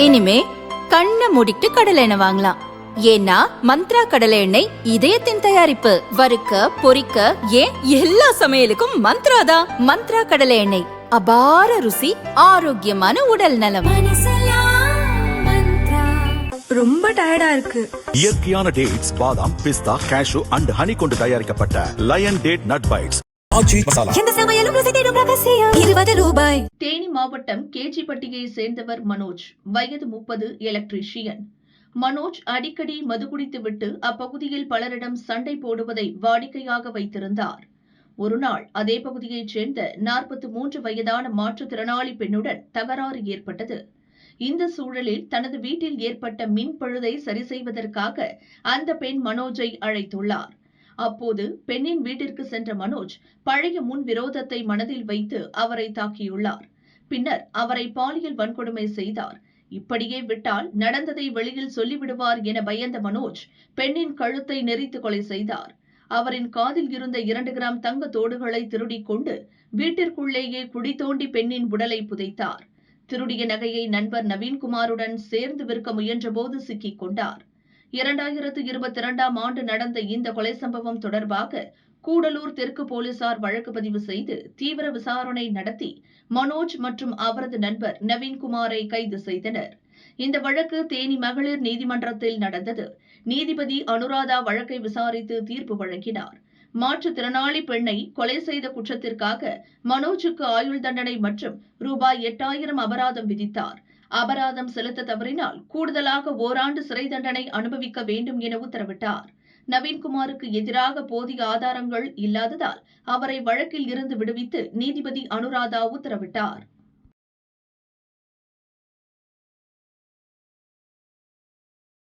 இனிமே கண்ணை மூடிட்டு கடலை எண்ணெய் வாங்கலாம். ஏன்னா மந்த்ரா கடலை எண்ணெய் இதயத்தின் தயாரிப்பு. வறுக்க பொரிக்க ஏன் எல்லா சமையலுக்கும் மந்த்ரா தான். மந்த்ரா கடலை எண்ணெய், அபார ருசி, ஆரோக்கியமான உடல் நலம். ரொம்ப டயர்டா இருக்கு. இயற்கையான டேட்ஸ், பாதாம், பிஸ்தா, கேஷு அண்ட் ஹனி கொண்டு தயாரிக்கப்பட்ட lion date nut bites. Theni மாவட்டம் கேச்சிப்பட்டியை சேர்ந்தவர் மனோஜ், வயது 30, எலக்ட்ரீஷியன். மனோஜ் அடிக்கடி மது குடித்துவிட்டு அப்பகுதியில் பலரிடம் சண்டை போடுவதை வாடிக்கையாக வைத்திருந்தார். ஒருநாள் அதே பகுதியைச் சேர்ந்த 43 வயதான மாற்றுத்திறனாளி பெண்ணுடன் தகராறு ஏற்பட்டது. இந்த சூழலில் தனது வீட்டில் ஏற்பட்ட மின் பழுதை சரி செய்வதற்காக அந்த பெண் மனோஜை அழைத்துள்ளார். அப்போது பெண்ணின் வீட்டிற்கு சென்ற மனோஜ் பழைய முன் விரோதத்தை மனதில் வைத்து அவரை தாக்கியுள்ளார். பின்னர் அவரை பாலியல் வன்கொடுமை செய்தார். இப்படியே விட்டால் நடந்ததை வெளியில் சொல்லிவிடுவார் என பயந்த மனோஜ் பெண்ணின் கழுத்தை நெரித்து கொலை செய்தார். அவரின் காதில் இருந்த 2 கிராம் தங்க தோடுகளை திருடிக் கொண்டு வீட்டிற்குள்ளேயே குழி தோண்டி பெண்ணின் உடலை புதைத்தார். திருடிய நகையை நண்பர் நவீன்குமாருடன் சேர்ந்து விற்க முயன்றபோது சிக்கிக் கொண்டார். 2022ஆம் ஆண்டு நடந்த இந்த கொலை சம்பவம் தொடர்பாக கூடலூர் தெற்கு போலீசார் வழக்கு பதிவு செய்து தீவிர விசாரணை நடத்தி மனோஜ் மற்றும் அவரது நண்பர் நவீன்குமாரை கைது செய்தனர். இந்த வழக்கு தேனி மகளிர் நீதிமன்றத்தில் நடந்தது. நீதிபதி அனுராதா வழக்கை விசாரித்து தீர்ப்பு வழங்கினார். மாற்றுத்திறனாளி பெண்ணை கொலை செய்த குற்றத்திற்காக மனோஜுக்கு ஆயுள் தண்டனை மற்றும் ரூபாய் 8000 அபராதம் விதித்தார். அபராதம் செலுத்த தவறினால் கூடுதலாக ஓராண்டு சிறை தண்டனை அனுபவிக்க வேண்டும் என உத்தரவிட்டார். நவீன்குமாருக்கு எதிராக போதிய ஆதாரங்கள் இல்லாததால் அவரை வழக்கில் இருந்து விடுவித்து நீதிபதி அனுராதா உத்தரவிட்டார்.